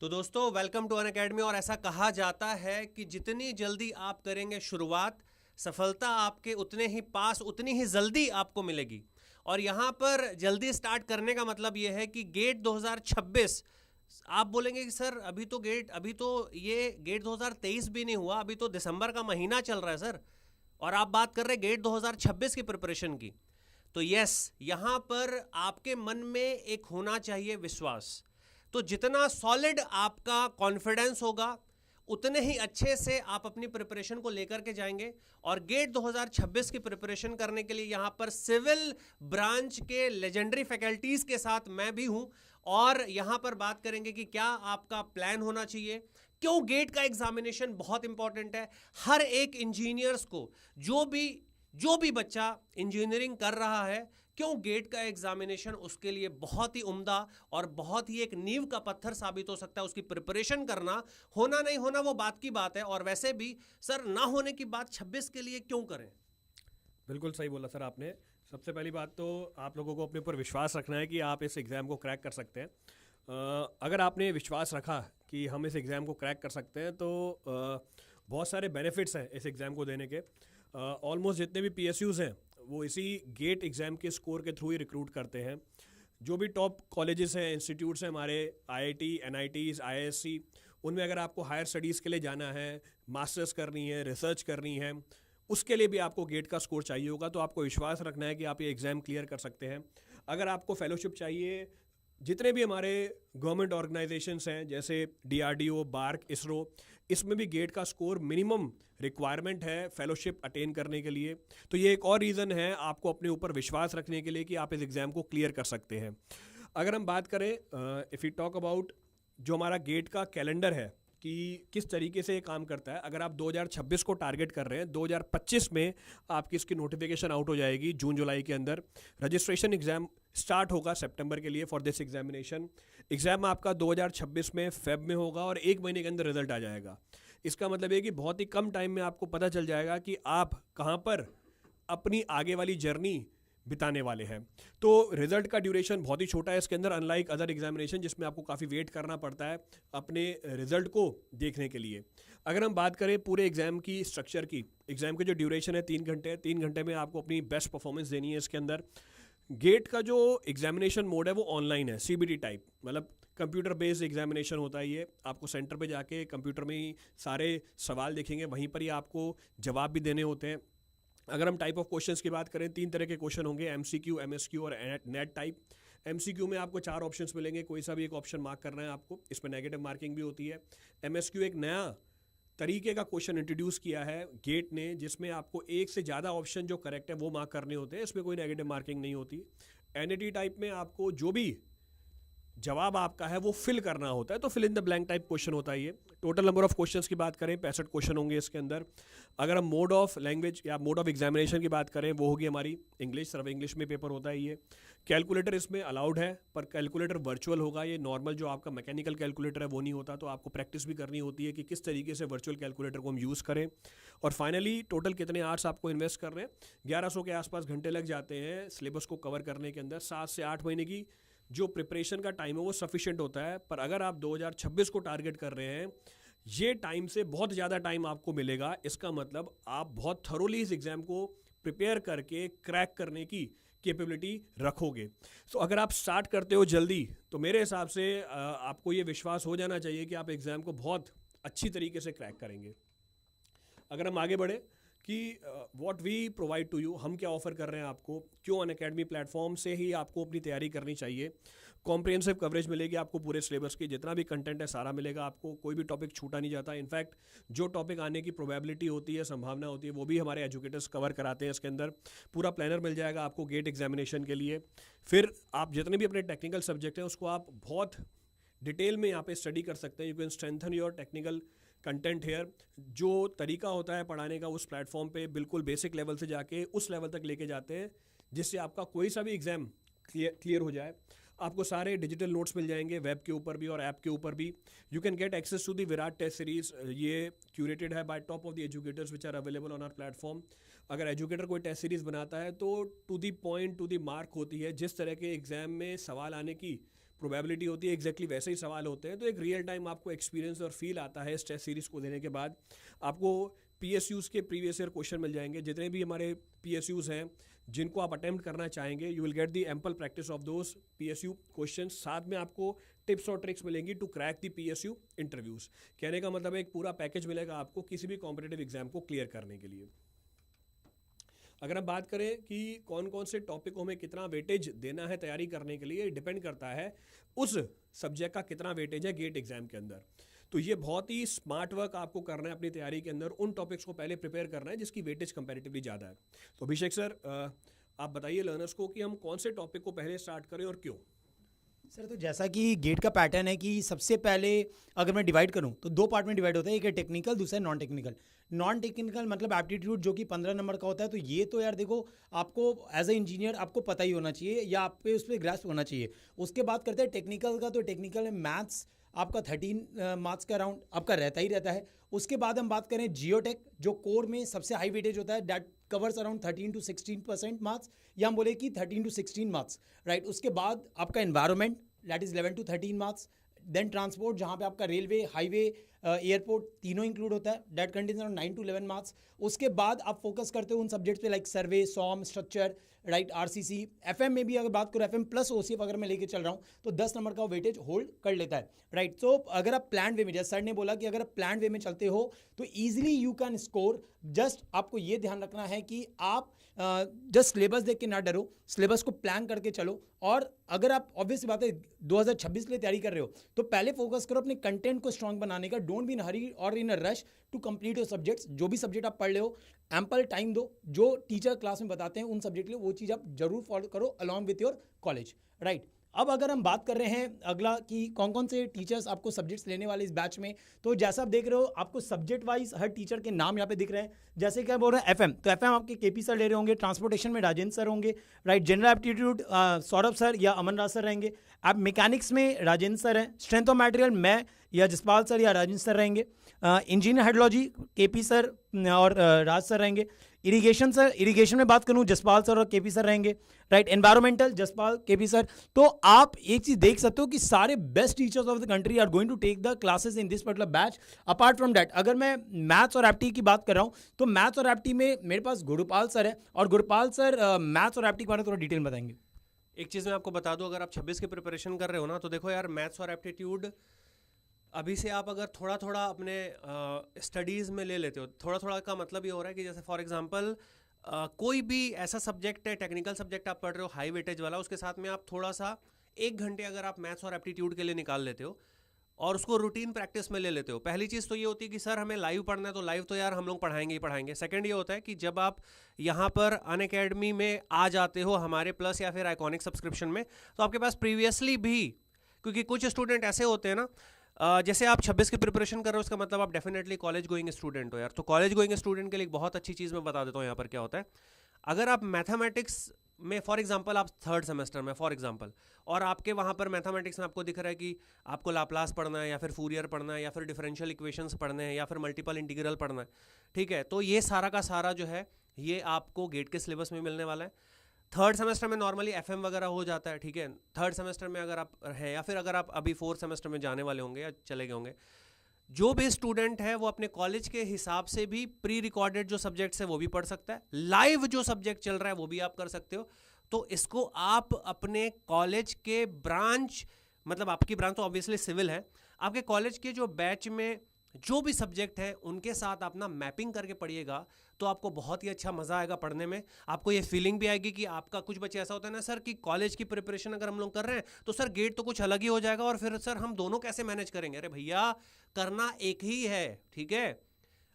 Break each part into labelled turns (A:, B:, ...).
A: तो दोस्तों welcome to Unacademy. और ऐसा कहा जाता है कि जितनी जल्दी आप करेंगे शुरुआत, सफलता आपके उतने ही पास, उतनी ही जल्दी आपको मिलेगी। और यहाँ पर जल्दी स्टार्ट करने का मतलब ये है कि गेट 2026, आप बोलेंगे कि सर अभी तो ये गेट 2023 भी नहीं हुआ, अभी तो दिसंबर का महीना चल रहा है सर, और आप बात कर रहे हैं गेट 2026 की प्रिपरेशन की। तो यस, यहां पर आपके मन में एक होना चाहिए विश्वास। तो जितना सॉलिड आपका कॉन्फिडेंस होगा, उतने ही अच्छे से आप अपनी प्रिपरेशन को लेकर के जाएंगे। और गेट 2026 की प्रिपरेशन करने के लिए यहां पर सिविल ब्रांच के लेजेंडरी फैकल्टीज के साथ मैं भी हूं। और यहां पर बात करेंगे कि क्या आपका प्लान होना चाहिए, क्यों गेट का एग्जामिनेशन बहुत इंपॉर्टेंट है। हर एक इंजीनियर्स को, जो भी बच्चा इंजीनियरिंग कर रहा है, क्यों गेट का एग्जामिनेशन उसके लिए बहुत ही उम्दा और बहुत ही एक नींव का पत्थर साबित हो सकता है। उसकी प्रिपरेशन करना, होना नहीं होना वो बात की बात है। और वैसे भी सर, ना होने की बात 26 के लिए क्यों करें।
B: बिल्कुल सही बोला सर आपने। सबसे पहली बात तो आप लोगों को अपने ऊपर विश्वास रखना है कि आप इस एग्ज़ाम को क्रैक कर सकते हैं। अगर आपने विश्वास रखा कि हम इस एग्ज़ाम को क्रैक कर सकते हैं तो बहुत सारे बेनिफिट्स हैं इस एग्ज़ाम को देने के। ऑलमोस्ट जितने भी पीएसयूज़ हैं वो इसी गेट एग्ज़ाम के स्कोर के थ्रू ही रिक्रूट करते हैं। जो भी टॉप कॉलेजेस हैं, इंस्टीट्यूट्स हैं हमारे, आईआईटी, एनआईटीज़, आईआईएससी, उनमें अगर आपको हायर स्टडीज़ के लिए जाना है, मास्टर्स करनी है, रिसर्च करनी है, उसके लिए भी आपको गेट का स्कोर चाहिए होगा। तो आपको विश्वास रखना है कि आप ये एग्ज़ाम क्लियर कर सकते हैं। अगर आपको फेलोशिप चाहिए, जितने भी हमारे गवर्नमेंट ऑर्गेनाइजेशंस हैं जैसे डीआरडीओ, बार्क, इसरो, इसमें भी गेट का स्कोर मिनिमम रिक्वायरमेंट है फेलोशिप अटेन करने के लिए। तो ये एक और रीज़न है आपको अपने ऊपर विश्वास रखने के लिए कि आप इस एग्ज़ाम को क्लियर कर सकते हैं। अगर हम बात करें, इफ़ यू टॉक अबाउट जो हमारा गेट का कैलेंडर है कि किस तरीके से ये काम करता है, अगर आप 2026 को टारगेट कर रहे हैं, 2025 में आपकी इसकी नोटिफिकेशन आउट हो जाएगी जून जुलाई के अंदर। रजिस्ट्रेशन एग्ज़ाम स्टार्ट होगा सितंबर के लिए फॉर दिस एग्जामिनेशन। एग्ज़ाम आपका 2026 में फेब में होगा और एक महीने के अंदर रिजल्ट आ जाएगा। इसका मतलब ये कि बहुत ही कम टाइम में आपको पता चल जाएगा कि आप कहाँ पर अपनी आगे वाली जर्नी बिताने वाले हैं। तो रिजल्ट का ड्यूरेशन बहुत ही छोटा है इसके अंदर, अनलाइक अदर एग्जामिनेशन जिसमें आपको काफ़ी वेट करना पड़ता है अपने रिजल्ट को देखने के लिए। अगर हम बात करें पूरे एग्जाम की स्ट्रक्चर की, एग्जाम की जो ड्यूरेशन है 3 घंटे है, 3 घंटे में आपको अपनी बेस्ट परफॉर्मेंस देनी है इसके अंदर। गेट का जो एग्जामिनेशन मोड है वो ऑनलाइन है, सीबीटी टाइप, मतलब कंप्यूटर बेस्ड एग्जामिनेशन होता है ये। आपको सेंटर पे जाके कंप्यूटर में ही सारे सवाल देखेंगे, वहीं पर ही आपको जवाब भी देने होते हैं। अगर हम टाइप ऑफ क्वेश्चंस की बात करें, 3 तरह के क्वेश्चन होंगे, एमसीक्यू, एमएसक्यू और नेट टाइप। एमसीक्यू में आपको 4 ऑप्शंस मिलेंगे, कोई सा भी एक ऑप्शन मार्क करना है आपको, इसमें नेगेटिव मार्किंग भी होती है। एमएसक्यू एक नया तरीके का क्वेश्चन इंट्रोड्यूस किया है गेट ने, जिसमें आपको एक से ज़्यादा ऑप्शन जो करेक्ट है वो मार्क करने होते हैं, इसमें कोई नेगेटिव मार्किंग नहीं होती। एनईटी टाइप में आपको जो भी जवाब आपका है वो फिल करना होता है, तो fill in the blank type question होता है ये। टोटल नंबर ऑफ क्वेश्चंस की बात करें, 65 क्वेश्चन होंगे इसके अंदर। अगर हम मोड ऑफ लैंग्वेज या मोड ऑफ एग्जामिनेशन की बात करें, वो होगी हमारी इंग्लिश, सिर्फ इंग्लिश में पेपर होता है ये। कैलकुलेटर इसमें अलाउड है, पर कैलकुलेटर वर्चुअल होगा, ये नॉर्मल जो आपका मैकेनिकल कैलकुलेटर है वो नहीं होता। तो आपको प्रैक्टिस भी करनी होती है कि किस तरीके से वर्चुअल कैलकुलेटर को हम यूज़ करें। और फाइनली टोटल कितने आवर्स आपको इन्वेस्ट कर रहे हैं, 1100 के आसपास घंटे लग जाते हैं सिलेबस को कवर करने के अंदर। 7 से 8 महीने की जो प्रिपरेशन का टाइम है वो सफिशिएंट होता है। पर अगर आप 2026 को टारगेट कर रहे हैं, ये टाइम से बहुत ज़्यादा टाइम आपको मिलेगा। इसका मतलब आप बहुत थरोली इस एग्ज़ाम को प्रिपेयर करके क्रैक करने की कैपेबिलिटी रखोगे। सो अगर आप स्टार्ट करते हो जल्दी, तो मेरे हिसाब से आपको ये विश्वास हो जाना चाहिए कि आप एग्ज़ाम को बहुत अच्छी तरीके से क्रैक करेंगे। अगर हम आगे बढ़े कि what we provide to you, हम क्या ऑफर कर रहे हैं आपको, क्यों अनअकैडमी प्लेटफॉर्म से ही आपको अपनी तैयारी करनी चाहिए। कॉम्प्रिहेंसिव कवरेज मिलेगी आपको पूरे सिलेबस की, जितना भी कंटेंट है सारा मिलेगा आपको, कोई भी टॉपिक छूटा नहीं जाता। इनफैक्ट जो टॉपिक आने की प्रोबेबिलिटी होती है, संभावना होती है, वो भी हमारे एजुकेटर्स कवर कराते हैं इसके अंदर। पूरा प्लानर मिल जाएगा आपको गेट एग्जामिनेशन के लिए। फिर आप जितने भी अपने टेक्निकल सब्जेक्ट हैं उसको आप बहुत डिटेल में यहाँ पे स्टडी कर सकते हैं। You can strengthen your technical content here. जो तरीका होता है पढ़ाने का उस प्लेटफॉर्म पे बिल्कुल बेसिक लेवल से जाके उस लेवल तक लेके जाते हैं जिससे आपका कोई सा भी एग्जाम क्लियर हो जाए। आपको सारे डिजिटल नोट्स मिल जाएंगे, वेब के ऊपर भी और ऐप के ऊपर भी। You can get access to the Virat test series, ये क्यूरेटेड है by top of the educators which are available on our platform. अगर एजुकेटर कोई टेस्ट सीरीज बनाता है तो to the point, to the mark होती है। जिस तरह के एग्जाम में सवाल आने की प्रोबेबिलिटी होती है एग्जैक्टली वैसे ही सवाल होते हैं, तो एक रियल टाइम आपको एक्सपीरियंस और फील आता है इस टेस्ट सीरीज़ को देने के बाद। आपको PSUs के प्रीवियस ईयर क्वेश्चन मिल जाएंगे, जितने भी हमारे PSUs हैं जिनको आप अटेम्प्ट करना चाहेंगे, you will get the ample practice of those PSU question. साथ में आपको टिप्स और ट्रिक्स मिलेंगी to crack the PSU interviews. कहने का मतलब एक पूरा पैकेज मिलेगा आपको किसी भी कॉम्पिटिटिव एग्जाम को क्लियर करने के लिए। अगर हम बात करें कि कौन कौन से टॉपिकों में कितना वेटेज देना है तैयारी करने के लिए, डिपेंड करता है उस सब्जेक्ट का कितना वेटेज है गेट एग्जाम के अंदर। तो ये बहुत ही स्मार्ट वर्क आपको करना है अपनी तैयारी के अंदर, उन टॉपिक्स को पहले प्रिपेयर करना है जिसकी वेटेज कंपैरेटिवली ज़्यादा है। तो अभिषेक सर, आप बताइए लर्नर्स को कि हम कौन से टॉपिक को पहले स्टार्ट करें और क्यों।
C: सर, तो जैसा कि गेट का पैटर्न है कि सबसे पहले अगर मैं डिवाइड करूं तो 2 पार्ट में डिवाइड होता है, एक है टेक्निकल, दूसरा है नॉन टेक्निकल। नॉन टेक्निकल मतलब एप्टीट्यूड जो कि 15 नंबर का होता है। तो ये तो यार देखो, आपको एज ए इंजीनियर आपको पता ही होना चाहिए या आप पे उस पर ग्रास्प होना चाहिए। उसके बाद करते हैं टेक्निकल का, तो टेक्निकल में मैथ्स आपका 13 मार्क्स का अराउंड आपका रहता ही रहता है। उसके बाद हम बात करें जियोटेक, जो कोर में सबसे हाई वेटेज होता है, that covers around 13 to 16% marks, या हम बोले कि 13 to 16 मार्क्स, राइट। उसके बाद आपका environment, that is 11 to 13 marks. Then transport, जहाँ पे आपका रेलवे, हाईवे, एयरपोर्ट तीनों इंक्लूड होता है, that contains around 9 to 11 marks. उसके बाद आप फोकस करते हो उन सब्जेक्ट्स पे like survey, SOM, structure, right, RCC। FM में भी अगर बात करो, FM प्लस OCF अगर मैं लेके चल रहा हूँ तो 10 नंबर का वेटेज होल्ड कर लेता है, राइट। सो अगर आप प्लान वे में, जैसे सर ने बोला कि अगर आप प्लान वे में चलते हो तो easily you can score. Just आपको ये ध्यान रखना है कि आप जस्ट सिलेबस देख के ना डरो, सिलेबस को प्लान करके चलो। और अगर आप ऑब्वियस बात है 2026 के लिए तैयारी कर रहे हो तो पहले फोकस करो अपने कंटेंट को स्ट्रॉन्ग बनाने का। डोंट बी इन हरी और in a rush to complete your subjects. जो भी सब्जेक्ट आप पढ़ रहे हो, एम्पल टाइम दो, जो टीचर क्लास में बताते हैं उन सब्जेक्ट के लिए वो चीज़ आप जरूर फॉलो करो along with your college, right. अब अगर हम बात कर रहे हैं अगला कि कौन कौन से टीचर्स आपको सब्जेक्ट्स लेने वाले इस बैच में, तो जैसा आप देख रहे हो आपको सब्जेक्ट वाइज हर टीचर के नाम यहाँ पे दिख रहे हैं। जैसे क्या बोल रहे हैं FM, तो FM आपके KP सर ले रहे होंगे, ट्रांसपोर्टेशन में राजेंद्र सर होंगे, right. General aptitude Saurabh sir या अमन राज सर रहेंगे। आप मैकेनिक्स में राजेंद्र सर हैं। स्ट्रेंथ ऑफ मटेरियल मैं या जसपाल सर या राजेंद्र सर रहेंगे। इंजीनियर हाइड्रोलॉजी KP सर और राज सर रहेंगे। इरिगेशन सर, इरिगेशन में बात करूं जसपाल सर और KP सर रहेंगे, right. Environmental Jaspal, KP sir. तो आप एक चीज देख सकते हो कि सारे best teachers of the country are going to take the classes in this particular batch. Apart from that, अगर मैं मैथ्स और एप्टी की बात कर रहा हूं तो मैथ्स और एप्टी में मेरे पास गुरुपाल सर है, और गुरुपाल सर मैथ्स और एप्टी के बारे में थोड़ा डिटेल में बताएंगे।
A: एक चीज़ मैं आपको बता दूं, अगर आप 26 की प्रिपरेशन कर रहे हो ना, तो देखो यार, मैथ्स और एप्टीट्यूड अभी से आप अगर थोड़ा थोड़ा अपने स्टडीज़ में ले लेते हो, थोड़ा थोड़ा का मतलब ये हो रहा है कि जैसे फॉर एग्जांपल कोई भी ऐसा सब्जेक्ट है, टेक्निकल सब्जेक्ट आप पढ़ रहे हो हाई वेटेज वाला, उसके साथ में आप थोड़ा सा 1 घंटे अगर आप मैथ्स और एप्टीट्यूड के लिए निकाल लेते हो और उसको रूटीन प्रैक्टिस में ले लेते हो। पहली चीज़ तो ये होती है कि सर हमें लाइव पढ़ना है, तो लाइव तो यार हम लोग पढ़ाएंगे ही पढ़ाएंगे। सेकंड ये होता है कि जब आप यहाँ पर अनअकैडमी में आ जाते हो हमारे प्लस या फिर आइकॉनिक सब्सक्रिप्शन में, तो आपके पास प्रीवियसली भी, क्योंकि कुछ स्टूडेंट ऐसे होते हैं ना, जैसे आप 26 की प्रिपरेशन कर रहे हो, उसका मतलब आप डेफिनेटली कॉलेज गोइंग स्टूडेंट हो यार। तो कॉलेज गोइंग स्टूडेंट के लिए एक बहुत अच्छी चीज़ मैं बता देता हूँ यहाँ पर क्या होता है। अगर आप मैथमेटिक्स में फॉर एग्जांपल आप 3rd सेमेस्टर में फॉर एग्जांपल, और आपके वहाँ पर मैथमेटिक्स में आपको दिख रहा है कि आपको लाप्लास पढ़ना है या फिर फूरियर पढ़ना है या फिर डिफरेंशियल इक्वेशंस पढ़ने हैं या फिर मल्टीपल इंटीग्रल पढ़ना है, ठीक है, तो ये सारा का सारा जो है ये आपको गेट के सिलेबस में मिलने वाला है। 3rd सेमेस्टर में नॉर्मली FM वगैरह हो जाता है, ठीक है। 3rd सेमेस्टर में अगर आप हैं या फिर अगर आप अभी 4th सेमेस्टर में जाने वाले होंगे या चले गए होंगे, जो भी स्टूडेंट है वो अपने कॉलेज के हिसाब से भी प्री रिकॉर्डेड जो सब्जेक्ट्स है वो भी पढ़ सकता है, लाइव जो सब्जेक्ट चल रहा है वो भी आप कर सकते हो। तो इसको आप अपने कॉलेज के ब्रांच, मतलब आपकी ब्रांच तो ऑब्वियसली सिविल है, आपके कॉलेज के जो बैच में जो भी सब्जेक्ट है उनके साथ अपना मैपिंग करके पढ़िएगा, तो आपको बहुत ही अच्छा मज़ा आएगा पढ़ने में। आपको ये फीलिंग भी आएगी कि आपका, कुछ बच्चे ऐसा होता है ना सर कि कॉलेज की प्रिपरेशन अगर हम लोग कर रहे हैं तो सर गेट तो कुछ अलग ही हो जाएगा और फिर सर हम दोनों कैसे मैनेज करेंगे। अरे भैया, करना एक ही है, ठीक है।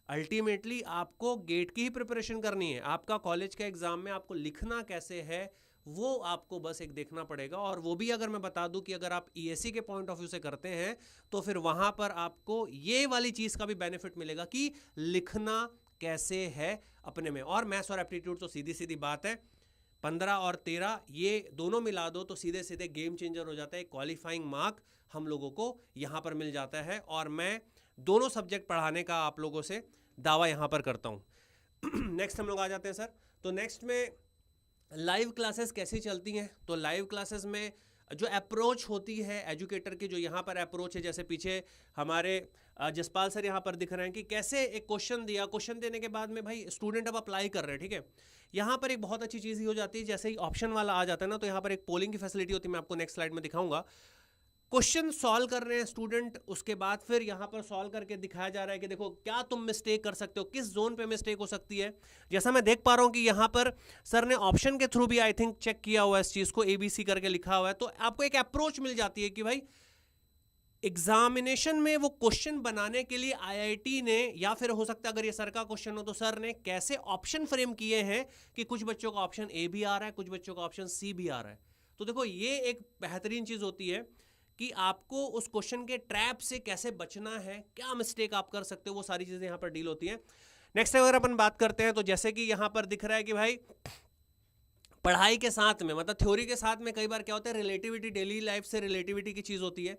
A: अल्टीमेटली आपको गेट की ही प्रिपरेशन करनी है। आपका कॉलेज का एग्जाम में आपको लिखना कैसे है वो आपको बस एक देखना पड़ेगा। और वो भी अगर मैं बता दूं कि अगर आप ESE के पॉइंट ऑफ व्यू से करते हैं तो फिर वहां पर आपको ये वाली चीज का भी बेनिफिट मिलेगा कि लिखना कैसे है अपने में। और मैथ्स और एप्टीट्यूड तो सीधी सीधी बात है, 15 और 13 ये दोनों मिला दो तो सीधे सीधे गेम चेंजर हो जाता है। क्वालिफाइंग मार्क हम लोगों को यहाँ पर मिल जाता है और मैं दोनों सब्जेक्ट पढ़ाने का आप लोगों से दावा यहाँ पर करता हूँ। नेक्स्ट हम लोग आ जाते हैं सर। तो नेक्स्ट में लाइव क्लासेस कैसी चलती हैं। तो लाइव क्लासेस में जो अप्रोच होती है एजुकेटर की, जो यहाँ पर अप्रोच है, जैसे पीछे हमारे जसपाल सर यहाँ पर दिख रहे हैं कि कैसे एक क्वेश्चन दिया, क्वेश्चन देने के बाद में भाई स्टूडेंट अब अप्लाई कर रहे हैं, ठीक है। यहाँ पर एक बहुत अच्छी चीज़ ही हो जाती है, जैसे ही ऑप्शन वाला आ जाता है ना, तो यहाँ पर एक पोलिंग की फैसिलिटी होती है, मैं आपको नेक्स्ट स्लाइड में दिखाऊंगा। क्वेश्चन सॉल्व कर रहे हैं स्टूडेंट, उसके बाद फिर यहाँ पर सॉल्व करके दिखाया जा रहा है कि देखो क्या तुम मिस्टेक कर सकते हो, किस जोन पे मिस्टेक हो सकती है। जैसा मैं देख पा रहा हूँ कि यहाँ पर सर ने ऑप्शन के थ्रू भी आई थिंक चेक किया हुआ है इस चीज़ को, ABC करके लिखा हुआ है, तो आपको एक अप्रोच मिल जाती है कि भाई एग्जामिनेशन में वो क्वेश्चन बनाने के लिए IIT ने, या फिर हो सकता है अगर ये सर का क्वेश्चन हो तो सर ने कैसे ऑप्शन फ्रेम किए हैं कि कुछ बच्चों का ऑप्शन A भी आ रहा है, कुछ बच्चों का ऑप्शन C भी आ रहा है। तो देखो ये एक बेहतरीन चीज़ होती है कि आपको उस क्वेश्चन के ट्रैप से कैसे बचना है, क्या मिस्टेक आप कर सकते हो, वो सारी चीज़ें यहाँ पर डील होती हैं। नेक्स्ट अगर अपन बात करते हैं तो जैसे कि यहाँ पर दिख रहा है कि भाई पढ़ाई के साथ में, मतलब थ्योरी के साथ में कई बार क्या होता है, रिलेटिविटी, डेली लाइफ से रिलेटिविटी की चीज़ होती है,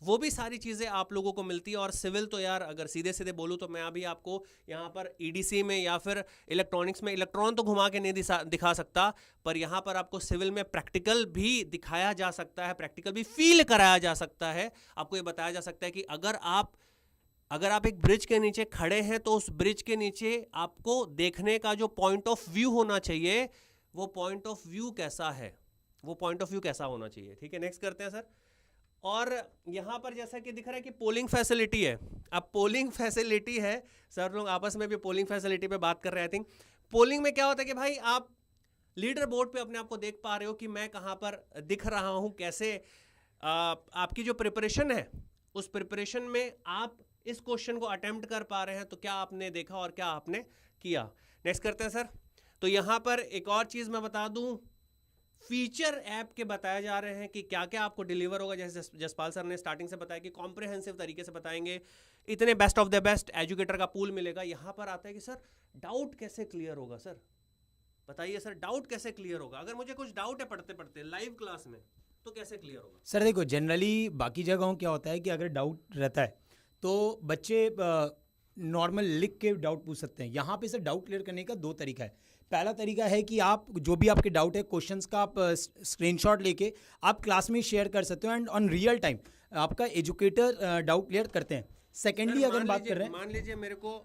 A: वो भी सारी चीज़ें आप लोगों को मिलती है। और सिविल तो यार अगर सीधे सीधे बोलूँ तो मैं अभी आपको यहाँ पर EDC में या फिर इलेक्ट्रॉनिक्स में इलेक्ट्रॉन तो घुमा के नहीं दिखा सकता, पर यहाँ पर आपको सिविल में प्रैक्टिकल भी दिखाया जा सकता है, प्रैक्टिकल भी फील कराया जा सकता है। आपको ये बताया जा सकता है कि अगर आप एक ब्रिज के नीचे खड़े हैं तो उस ब्रिज के नीचे आपको देखने का जो पॉइंट ऑफ व्यू होना चाहिए, वो पॉइंट ऑफ व्यू कैसा है, वो पॉइंट ऑफ व्यू कैसा होना चाहिए। ठीक है, नेक्स्ट करते हैं सर। और यहाँ पर जैसा कि दिख रहा है कि पोलिंग फैसिलिटी है। अब पोलिंग फैसिलिटी है, सर लोग आपस में भी पोलिंग फैसिलिटी पे बात कर रहे हैं। आई थिंक पोलिंग में क्या होता है कि भाई आप लीडर बोर्ड पे अपने आप को देख पा रहे हो कि मैं कहाँ पर दिख रहा हूँ, कैसे आपकी जो प्रिपरेशन है उस प्रिपरेशन में आप इस क्वेश्चन को अटेम्प्ट कर पा रहे हैं, तो क्या आपने देखा और क्या आपने किया। नेक्स्ट करते हैं सर। तो यहाँ पर एक और चीज़ मैं बता दूँ, फीचर ऐप के बताए जा रहे हैं कि क्या क्या आपको डिलीवर होगा। जैसे जसपाल सर ने स्टार्टिंग से बताया कि कॉम्प्रिहेंसिव तरीके से बताएंगे, इतने best of the best educator का पूल मिलेगा। यहाँ पर आता है कि सर डाउट कैसे क्लियर होगा, सर बताइए सर डाउट कैसे क्लियर होगा। अगर मुझे कुछ डाउट है पढ़ते पढ़ते लाइव क्लास में, तो कैसे क्लियर होगा।
C: सर देखो जनरली बाकी जगहों क्या होता है कि अगर डाउट रहता है तो बच्चे नॉर्मल लिख के डाउट पूछ सकते हैं। यहाँ पे सर डाउट क्लियर करने का दो तरीका है। पहला तरीका है कि आप जो भी आपके डाउट है क्वेश्चंस का आप स्क्रीनशॉट लेके आप क्लास में शेयर कर सकते हो एंड ऑन रियल टाइम आपका एजुकेटर डाउट क्लियर करते हैं। सेकेंडली अगर बात कर रहे हैं,
A: मान लीजिए मेरे को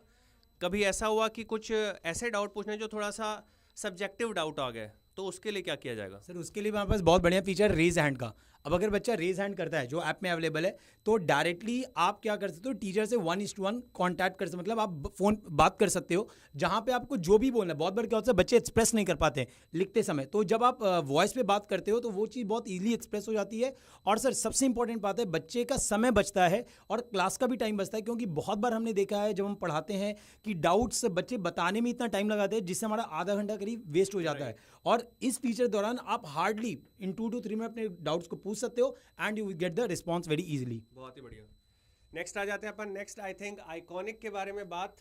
A: कभी ऐसा हुआ कि कुछ ऐसे डाउट पूछने जो थोड़ा सा सब्जेक्टिव डाउट आ गया, तो उसके लिए क्या किया जाएगा।
C: सर उसके लिए हमारे पास बहुत बढ़िया फीचर रेज हैंड का। अब अगर बच्चा रेज हैंड करता है जो ऐप में अवेलेबल है, तो डायरेक्टली आप क्या कर सकते हो, टीचर से 1:1 कॉन्टैक्ट कर सकते, मतलब आप फोन बात कर सकते हो जहाँ पे आपको जो भी बोलना है। बहुत बार क्या होता है बच्चे एक्सप्रेस नहीं कर पाते लिखते समय, तो जब आप वॉइस पे बात करते हो तो वो चीज़ बहुत ईजिली एक्सप्रेस हो जाती है। और सर सबसे इंपॉर्टेंट बात है, बच्चे का समय बचता है और क्लास का भी टाइम बचता है, क्योंकि बहुत बार हमने देखा है जब हम पढ़ाते हैं कि डाउट्स बच्चे बताने में इतना टाइम लगाते हैं जिससे हमारा आधा घंटा करीब वेस्ट हो जाता है। और इस फीचर दौरान आप हार्डली इन 2 to 3 मिनट अपने डाउट्स को पूछ सकते हो and you will get the response very easily.
A: बहुत ही बढ़िया। नेक्स्ट आ जाते हैं अपन। नेक्स्ट आई थिंक आइकॉनिक के बारे में बात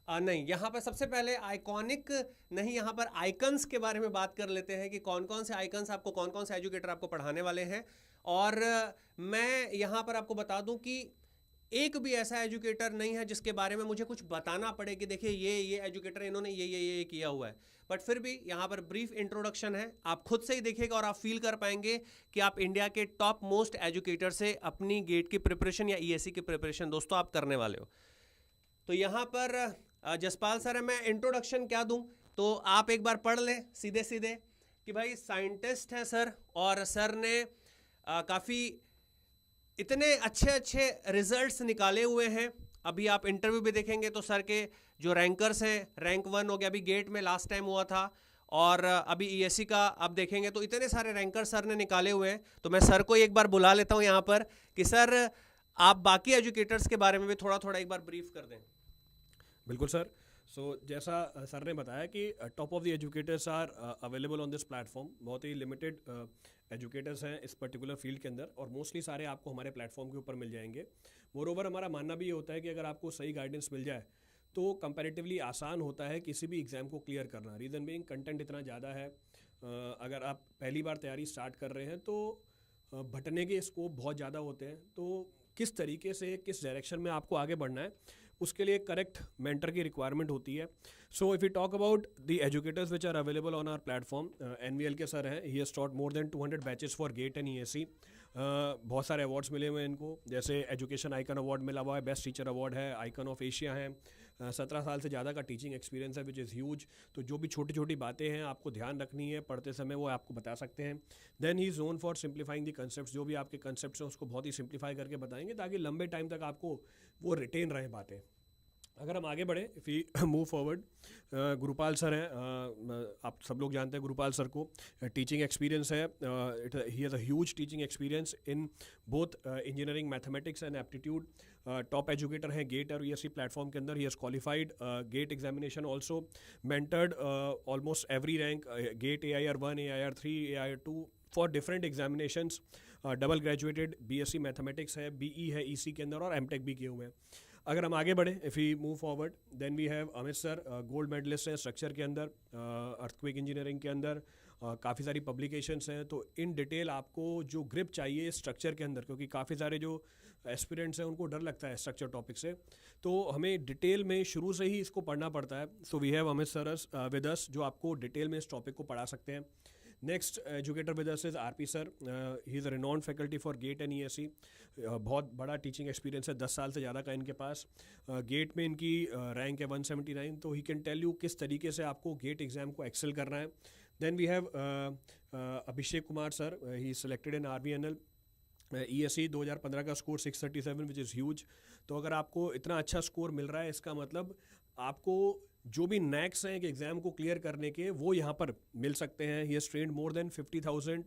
A: नहीं, यहाँ पर सबसे पहले आइकॉनिक नहीं, यहाँ पर आइकन्स के बारे में बात कर लेते हैं कि कौन कौन से आइकन्स आपको, कौन कौन से एजुकेटर आपको पढ़ाने वाले हैं। और मैं यहाँ पर आपको बता दूं कि एक भी ऐसा एजुकेटर नहीं है जिसके बारे में मुझे कुछ बताना पड़े कि देखिए ये एजुकेटर इन्होंने ये किया हुआ है। बट फिर भी यहाँ पर ब्रीफ इंट्रोडक्शन है, आप खुद से ही देखिएगा और आप फील कर पाएंगे कि आप इंडिया के टॉप मोस्ट एजुकेटर से अपनी गेट की प्रिपरेशन या ESE की प्रिपरेशन दोस्तों आप करने वाले हो। तो यहाँ पर जसपाल सर है, मैं इंट्रोडक्शन क्या दूं, तो आप एक बार पढ़ लें सीधे सीधे कि भाई साइंटिस्ट हैं सर, और सर ने काफ़ी इतने अच्छे रिजल्ट्स निकाले हुए हैं। अभी आप इंटरव्यू भी देखेंगे तो सर के जो रैंकर्स हैं, रैंक 1 हो गया, अभी गेट में लास्ट टाइम हुआ था, और अभी ESE का आप देखेंगे तो इतने सारे रैंकर सर ने निकाले हुए हैं। तो मैं सर को एक बार बुला लेता हूं यहाँ पर कि सर आप बाकी एजुकेटर्स के बारे में भी थोड़ा थोड़ा एक बार ब्रीफ कर दें।
B: बिल्कुल सर। सो जैसा सर ने बताया कि top of the educators are available on this platform. बहुत ही लिमिटेड एजुकेटर्स हैं इस पर्टिकुलर फील्ड के अंदर, और मोस्टली सारे आपको हमारे प्लेटफॉर्म के ऊपर मिल जाएंगे। मोरओवर हमारा मानना भी ये होता है कि अगर आपको सही गाइडेंस मिल जाए तो कंपैरेटिवली आसान होता है किसी भी एग्ज़ाम को क्लियर करना। रीज़न बीइंग कंटेंट इतना ज़्यादा है, अगर आप पहली बार तैयारी स्टार्ट कर रहे हैं तो भटने के स्कोप बहुत ज़्यादा होते हैं। तो किस तरीके से किस डायरेक्शन में आपको आगे बढ़ना है उसके लिए करेक्ट मेंटर की रिक्वायरमेंट होती है. So if you talk about the educators which are available on our platform, NVL के सर हैं, he has taught more than 200 batches for GATE and ESE. बहुत सारे अवार्ड्स मिले हुए हैं इनको, जैसे एजुकेशन आइकन अवार्ड मिला हुआ है, बेस्ट टीचर अवार्ड है, आइकन ऑफ एशिया है, 17 साल से ज़्यादा का टीचिंग एक्सपीरियंस है विच इज़ ह्यूज. तो जो भी छोटी छोटी बातें हैं आपको ध्यान रखनी है पढ़ते समय, वो आपको बता सकते हैं. Then he is known for simplifying the concept. जो भी आपके कंसेप्ट हैं उसको बहुत ही सिंप्लीफाई करके बताएंगे ताकि लंबे टाइम तक आपको वो रिटेन रहे बातें. अगर हम आगे बढ़े, if we move forward, Gurupal sir हैं, आप सब लोग जानते हैं गुरुपाल सर को. टीचिंग एक्सपीरियंस है, he has a huge teaching experience in both engineering, mathematics and aptitude. Top educator हैं गेट और ESE प्लेटफॉर्म के अंदर. He has qualified GATE examination also, mentored almost every rank, GATE AIR1, AIR3, AIR2 for different examinations. Double graduated, BSc mathematics है, BE है EC के अंदर, और MTech भी किए हुए हैं. अगर हम आगे बढ़े, if we move forward, then we have Amit sir, gold medalist हैं स्ट्रक्चर के अंदर, अर्थक्वेक इंजीनियरिंग के अंदर, काफ़ी सारी पब्लिकेशंस हैं. तो इन डिटेल आपको जो ग्रिप चाहिए स्ट्रक्चर के अंदर, क्योंकि काफ़ी सारे जो एस्पिरेंट्स हैं उनको डर लगता है स्ट्रक्चर टॉपिक से, तो हमें डिटेल में शुरू से ही इसको पढ़ना पड़ता है. So we have Amit sir with us, जो आपको डिटेल में इस टॉपिक को पढ़ा सकते हैं. Next educator with us is RP sir. He is a renowned faculty for GATE and ESE. बहुत बड़ा टीचिंग एक्सपीरियंस है, 10 साल से ज़्यादा का इनके पास. गेट में इनकी रैंक है 179. तो ही कैन टेल यू किस तरीके से आपको गेट एग्जाम को एक्सेल करना है. Then we have Abhishek Kumar sir. He is selected in RVNL. ESE 2015 का स्कोर 637 विच इज़ ह्यूज. तो अगर आपको इतना अच्छा स्कोर मिल रहा है, इसका मतलब आपको जो भी नैक्स हैं कि एग्ज़ाम को क्लियर करने के, वो यहाँ पर मिल सकते हैं. He has trained more than 50,000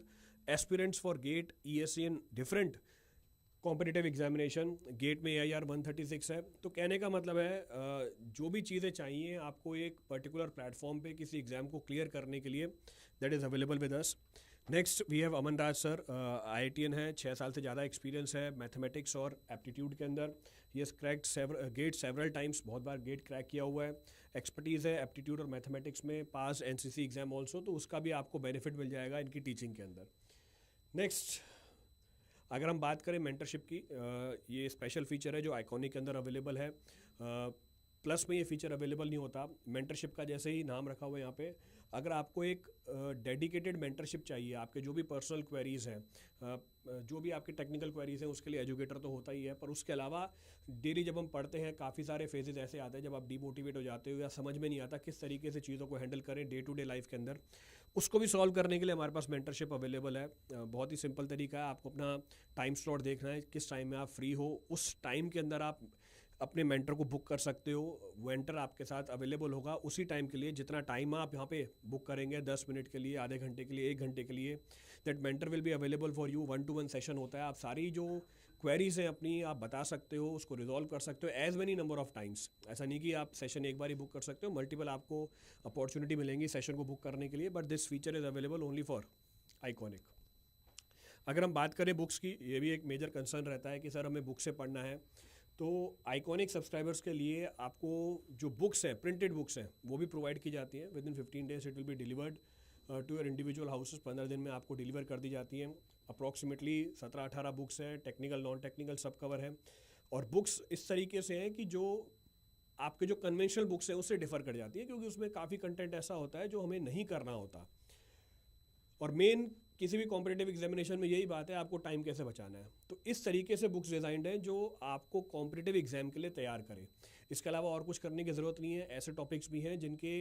B: aspirants for GATE ESE in different competitive examination. GATE में AIR 136 है. तो कहने का मतलब है जो भी चीज़ें चाहिए आपको एक पर्टिकुलर प्लेटफॉर्म पे किसी एग्ज़ाम को क्लियर करने के लिए, that is available with us. Next we have Aman Raj sir. IITian है, 6 साल से ज़्यादा एक्सपीरियंस है मैथमेटिक्स और एप्टीट्यूड के अंदर. He has cracked GATE several times, बहुत बार गेट क्रैक किया हुआ है. एक्सपर्टीज़ है एप्टीट्यूड और मैथमेटिक्स में, पास NCC एग्जाम ऑल्सो, तो उसका भी आपको बेनिफिट मिल जाएगा इनकी टीचिंग के अंदर. नेक्स्ट अगर हम बात करें मेंटरशिप की, ये स्पेशल फीचर है जो आइकॉनिक के अंदर अवेलेबल है. प्लस में ये फीचर अवेलेबल नहीं होता. मेंटरशिप का जैसे ही नाम रखा हुआ है यहाँ पे, अगर आपको एक डेडिकेटेड मेंटरशिप चाहिए, आपके जो भी पर्सनल क्वेरीज़ हैं, जो भी आपके टेक्निकल क्वेरीज़ हैं, उसके लिए एजुकेटर तो होता ही है, पर उसके अलावा डेली जब हम पढ़ते हैं काफ़ी सारे फेजेस ऐसे आते हैं जब आप डीमोटिवेट हो जाते हो या समझ में नहीं आता किस तरीके से चीज़ों को हैंडल करें डे टू डे लाइफ के अंदर. उसको भी सॉल्व करने के लिए हमारे पास मेंटरशिप अवेलेबल है. बहुत ही सिंपल तरीका है. आपको अपना टाइम स्लॉट देखना है, किस टाइम में आप फ्री हो, उस टाइम के अंदर आप अपने मेंटर को बुक कर सकते हो. मेंटर आपके साथ अवेलेबल होगा उसी टाइम के लिए जितना टाइम आप यहाँ पे बुक करेंगे, 10 मिनट के लिए, आधे घंटे के लिए, 1 घंटे के लिए. That mentor will be available for you. 1-to-1 session होता है. आप सारी जो क्वेरीज हैं अपनी आप बता सकते हो, उसको रिजॉल्व कर सकते हो as many number of times. ऐसा नहीं कि आप सेशन एक बार ही बुक कर सकते हो, मल्टीपल आपको अपॉर्चुनिटी मिलेंगी सेशन को बुक करने के लिए. But this feature is available only for iconic. अगर हम बात करें बुक्स की, ये भी एक मेजर कंसर्न रहता है कि सर हमें बुक से पढ़ना है. तो आइकॉनिक सब्सक्राइबर्स के लिए आपको जो बुक्स हैं, प्रिंटेड बुक्स हैं, वो भी प्रोवाइड की जाती हैं. Within 15 days it will be delivered to your individual houses. 15 दिन में आपको डिलीवर कर दी जाती हैं. अप्रॉक्सीमेटली 17-18 बुक्स हैं, टेक्निकल नॉन टेक्निकल सब कवर है. और बुक्स इस तरीके से हैं कि जो आपके जो कन्वेंशनल बुक्स हैं उससे डिफ़र कर जाती है, क्योंकि उसमें काफ़ी कंटेंट ऐसा होता है जो हमें नहीं करना होता. और मेन किसी भी कॉम्पिटिटिव एग्जामिनेशन में यही बात है, आपको टाइम कैसे बचाना है. तो इस तरीके से बुक्स डिज़ाइंड हैं जो आपको कॉम्पिटिटिव एग्जाम के लिए तैयार करें. इसके अलावा और कुछ करने की ज़रूरत नहीं है. ऐसे टॉपिक्स भी हैं जिनके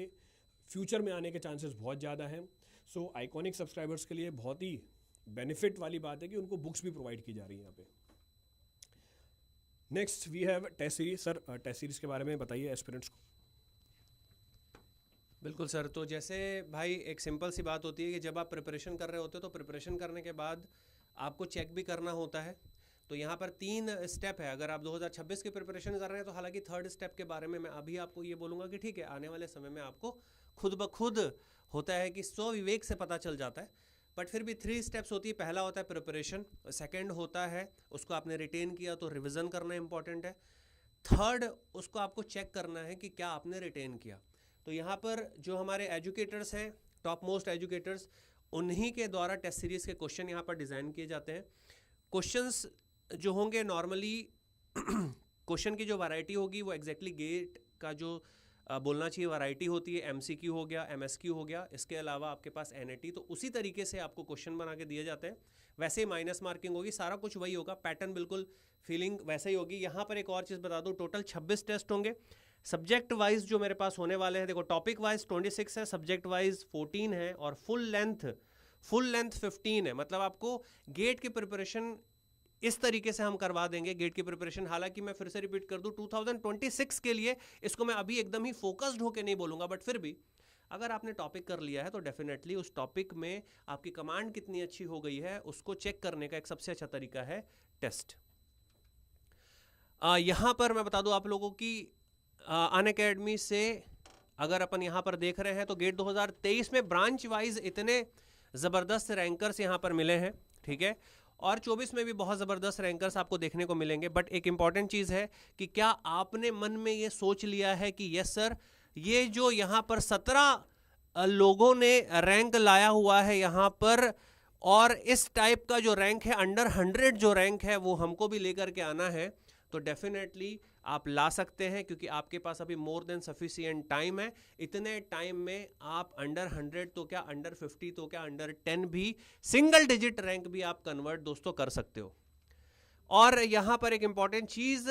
B: फ्यूचर में आने के चांसेस बहुत ज़्यादा हैं. सो आइकॉनिक सब्सक्राइबर्स के लिए बहुत ही बेनिफिट वाली बात है कि उनको बुक्स भी प्रोवाइड की जा रही हैं यहाँ पे. Next we have test series. Sir test series के बारे में बताइए एस्पिरेंट्स को.
A: बिल्कुल सर. तो जैसे भाई एक सिंपल सी बात होती है कि जब आप प्रिपरेशन कर रहे होते हो तो प्रिपरेशन करने के बाद आपको चेक भी करना होता है. तो यहाँ पर 3 स्टेप है. अगर आप 2026 की प्रिपरेशन कर रहे हैं तो हालांकि 3rd स्टेप के बारे में मैं अभी आपको ये बोलूँगा कि ठीक है, आने वाले समय में आपको खुद ब खुद होता है कि स्वविवेक से पता चल जाता है. बट फिर भी 3 स्टेप्स होती है. पहला होता है प्रिपरेशन, सेकेंड होता है उसको आपने रिटेन किया तो रिविज़न करना इंपॉर्टेंट है, थर्ड उसको आपको चेक करना है कि क्या आपने रिटेन किया. तो यहाँ पर जो हमारे एजुकेटर्स हैं, टॉप मोस्ट एजुकेटर्स, उन्हीं के द्वारा टेस्ट सीरीज़ के क्वेश्चन यहाँ पर डिज़ाइन किए जाते हैं. क्वेश्चंस जो होंगे नॉर्मली क्वेश्चन की जो वैरायटी होगी वो एग्जैक्टली गेट का जो बोलना चाहिए वैरायटी होती है, एमसीक्यू हो गया, एमएसक्यू हो गया, इसके अलावा आपके पास एनएटी, तो उसी तरीके से आपको क्वेश्चन बना के दिए जाते हैं। वैसे ही माइनस मार्किंग होगी, सारा कुछ वही होगा, पैटर्न बिल्कुल फीलिंग वैसे ही होगी। यहाँ पर एक और चीज़ बता दूँ, टोटल 26 टेस्ट होंगे सब्जेक्ट वाइज जो मेरे पास होने वाले हैं। देखो टॉपिक वाइज 26 है, सब्जेक्ट वाइज 14 है और फुल लेंथ 15 है। मतलब आपको गेट की प्रिपरेशन इस तरीके से हम करवा देंगे, गेट की प्रिपरेशन। हालांकि मैं फिर से रिपीट कर दूं, 2026 के लिए इसको मैं अभी एकदम ही फोकस्ड होकर नहीं बोलूंगा, बट फिर भी अगर आपने टॉपिक कर लिया है तो डेफिनेटली उस टॉपिक में आपकी कमांड कितनी अच्छी हो गई है उसको चेक करने का एक सबसे अच्छा तरीका है टेस्ट। यहां पर मैं बता दूं आप लोगों की अनअकैडमी से अगर अपन यहां पर देख रहे हैं तो गेट 2023 में ब्रांच वाइज इतने ज़बरदस्त रैंकर्स यहां पर मिले हैं, ठीक है, और 24 में भी बहुत ज़बरदस्त रैंकर्स आपको देखने को मिलेंगे। बट एक इंपॉर्टेंट चीज़ है कि क्या आपने मन में ये सोच लिया है कि यस सर, ये जो यहाँ पर 17 लोगों ने रैंक लाया हुआ है यहाँ पर, और इस टाइप का जो रैंक है अंडर 100 जो रैंक है वो हमको भी लेकर के आना है, तो डेफिनेटली आप ला सकते हैं, क्योंकि आपके पास अभी मोर देन सफिशिएंट टाइम है। इतने टाइम में आप अंडर 100 तो क्या, अंडर 50 तो क्या, अंडर 10 भी, सिंगल डिजिट रैंक भी आप कन्वर्ट दोस्तों कर सकते हो। और यहाँ पर एक इंपॉर्टेंट चीज़,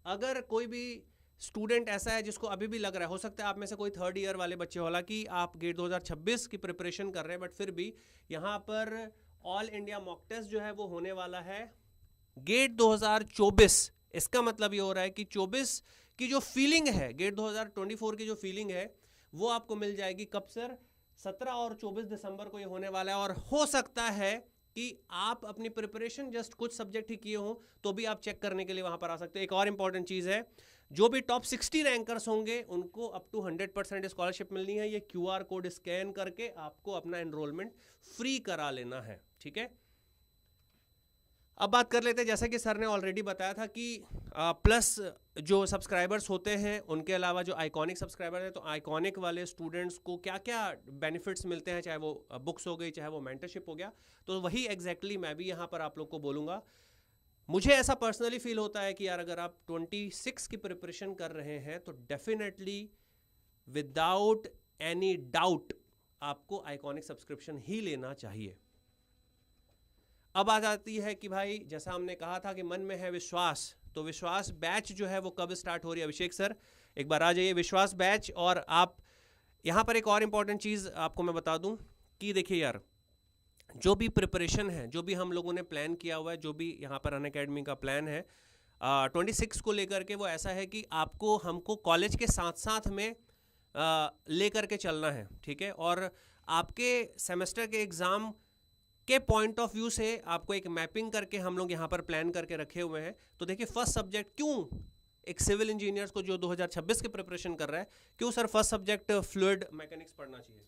A: अगर कोई भी स्टूडेंट ऐसा है जिसको अभी भी लग रहा है, हो सकता है आप में से कोई 3rd ईयर वाले बच्चे, हालांकि आप गेट 2026 की प्रिपरेशन कर रहे हैं, बट फिर भी यहाँ पर ऑल इंडिया मॉक टेस्ट जो है वो होने वाला है गेट 2024। इसका मतलब ये हो रहा है कि 24 की जो फीलिंग है, गेट 2024 की जो फीलिंग है वो आपको मिल जाएगी कब सर, 17 और 24 दिसंबर को ये होने वाला है। और हो सकता है कि आप अपनी प्रिपरेशन जस्ट कुछ सब्जेक्ट ही किए हो तो भी आप चेक करने के लिए वहां पर आ सकते हो। एक और इंपॉर्टेंट चीज है, जो भी टॉप 60 रैंकर्स होंगे उनको अप टू 100% स्कॉलरशिप मिलनी है। ये QR कोड स्कैन करके आपको अपना एनरोलमेंट फ्री करा लेना है, ठीक है। अब बात कर लेते हैं, जैसा कि सर ने ऑलरेडी बताया था कि प्लस जो सब्सक्राइबर्स होते हैं उनके अलावा जो आइकॉनिक सब्सक्राइबर है, तो आइकॉनिक वाले स्टूडेंट्स को क्या क्या बेनिफिट्स मिलते हैं, चाहे वो बुक्स हो गई, चाहे वो मेंटरशिप हो गया, तो वही एग्जैक्टली मैं भी यहाँ पर आप लोग को बोलूँगा। मुझे ऐसा पर्सनली फील होता है कि यार अगर आप 26 की प्रिपरेशन कर रहे हैं तो डेफिनेटली विदाउट एनी डाउट आपको आइकॉनिक सब्सक्रिप्शन ही लेना चाहिए। अब आ जाती है कि भाई जैसा हमने कहा था कि मन में है विश्वास, तो विश्वास बैच जो है वो कब स्टार्ट हो रही है। अभिषेक सर एक बार आ जाइए, विश्वास बैच। और आप यहाँ पर एक और इम्पॉर्टेंट चीज़ आपको मैं बता दूँ कि देखिए यार, जो भी प्रिपरेशन है, जो भी हम लोगों ने प्लान किया हुआ है, जो भी यहाँ पर अनअकैडमी का प्लान है 26 को लेकर के, वो ऐसा है कि आपको हमको कॉलेज के साथ साथ में लेकर के चलना है, ठीक है। और आपके सेमेस्टर के एग्ज़ाम के पॉइंट ऑफ व्यू से आपको एक मैपिंग करके हम लोग यहाँ पर प्लान करके रखे हुए हैं। तो देखिए फर्स्ट सब्जेक्ट क्यों एक सिविल इंजीनियर्स को जो 2026 की प्रिपरेशन कर रहा है, क्यों sir first subject fluid mechanics पढ़ना चाहिए।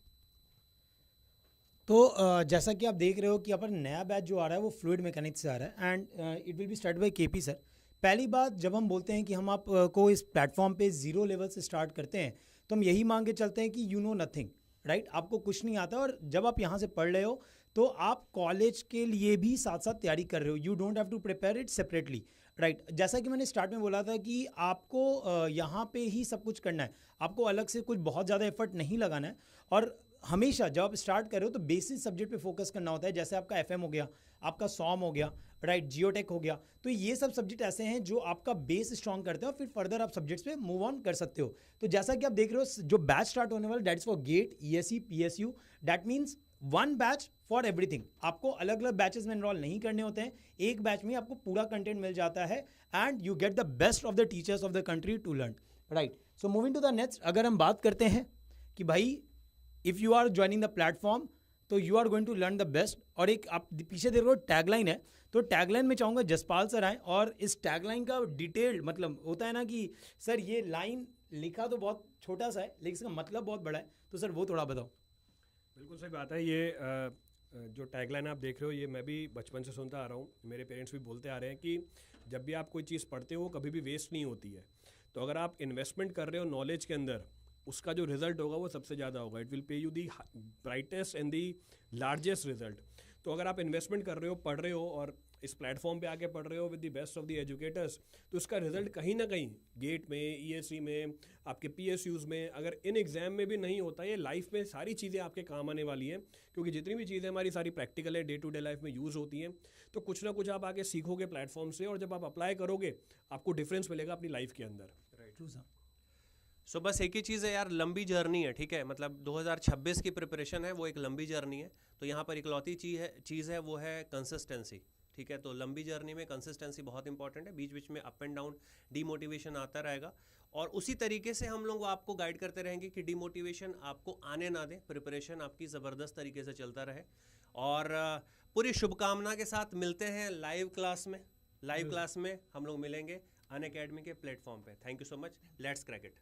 C: तो जैसा कि आप देख रहे हो कि अपन नया बैच जो आ रहा है वो फ्लूइड मैकेनिक्स से आ रहा है, and it will B start by KP sir. पहली बात, जब हम बोलते हैं कि हम आपको इस प्लेटफॉर्म पे 0 लेवल से स्टार्ट करते हैं, तो हम यही मान के चलते हैं कि यू नो नथिंग, राइट। आपको कुछ नहीं आता, और जब आप यहाँ से पढ़ रहे हो तो आप कॉलेज के लिए भी साथ साथ तैयारी कर रहे हो। You don't have to prepare it separately, right. जैसा कि मैंने स्टार्ट में बोला था कि आपको यहाँ पे ही सब कुछ करना है, आपको अलग से कुछ बहुत ज़्यादा एफर्ट नहीं लगाना है। और हमेशा जब आप स्टार्ट कर रहे हो तो बेसिक सब्जेक्ट पे फोकस करना होता है, जैसे आपका एफएम हो गया, आपका सॉम हो गया, राइट, जियोटेक हो गया। तो ये सब सब्जेक्ट ऐसे हैं जो आपका बेस स्ट्रॉन्ग करते हैं और फिर फर्दर आप सब्जेक्ट्स पे मूव ऑन कर सकते हो। तो जैसा कि आप देख रहे हो, जो बैच स्टार्ट होने वाला, that is for GATE, ESE, PSU, that means 1 batch for everything. आपको अलग अलग बैचेस में एनरोल नहीं करने होते हैं, एक बैच में आपको पूरा कंटेंट मिल जाता है, and you get the best of the teachers of the country to learn, right. So moving to the next, अगर हम बात करते हैं कि भाई if you are joining the platform तो you are going to learn the best. और एक आप पीछे देख रहे हो टैगलाइन है, तो टैगलाइन में चाहूँगा जसपाल सर आए, और इस टैगलाइन का डिटेल्ड मतलब होता है ना कि सर ये लाइन लिखा तो बहुत छोटा सा है लेकिन इसका मतलब बहुत बड़ा है, तो सर वो थोड़ा बताओ।
B: बिल्कुल सही बात है। ये जो टैगलाइन आप देख रहे हो, ये मैं भी बचपन से सुनता आ रहा हूँ, मेरे पेरेंट्स भी बोलते आ रहे हैं कि जब भी आप कोई चीज़ पढ़ते हो वो कभी भी वेस्ट नहीं होती है। तो अगर आप इन्वेस्टमेंट कर रहे हो नॉलेज के अंदर, उसका जो रिजल्ट होगा वो सबसे ज़्यादा होगा। It will pay you the brightest and the largest result. तो अगर आप इन्वेस्टमेंट कर रहे हो, पढ़ रहे हो, और इस प्लेटफॉर्म पे आके पढ़ रहे हो with the best of the educators, तो उसका रिजल्ट कहीं ना कहीं गेट में, ईएससी में, आपके पीएसयूज में, अगर इन एग्जाम में भी नहीं होता, ये लाइफ में सारी चीज़ें आपके काम आने वाली हैं, क्योंकि जितनी भी चीज़ें हमारी सारी प्रैक्टिकल है, डे टू डे लाइफ में यूज़ होती हैं, तो कुछ ना कुछ आप आगे सीखोगे प्लेटफॉर्म से, और जब आप अप्लाई करोगे आपको डिफरेंस मिलेगा अपनी लाइफ के अंदर।
C: True sir.
A: सो बस एक ही चीज़ है यार, लंबी जर्नी है, ठीक है, मतलब 2026 की प्रिपरेशन है, वो एक लंबी जर्नी है। तो यहाँ पर इकलौती चीज़ है वो है कंसिस्टेंसी, ठीक है। तो लंबी जर्नी में कंसिस्टेंसी बहुत इंपॉर्टेंट है। बीच बीच में अप एंड डाउन, डीमोटिवेशन आता रहेगा, और उसी तरीके से हम लोग आपको गाइड करते रहेंगे कि डीमोटिवेशन आपको आने ना दें, प्रिपरेशन आपकी ज़बरदस्त तरीके से चलता रहे। और पूरी शुभकामना के साथ मिलते हैं लाइव क्लास में। लाइव क्लास में हम लोग मिलेंगे अनअकैडमी के प्लेटफॉर्म पे। Thank you so much, let's crack it.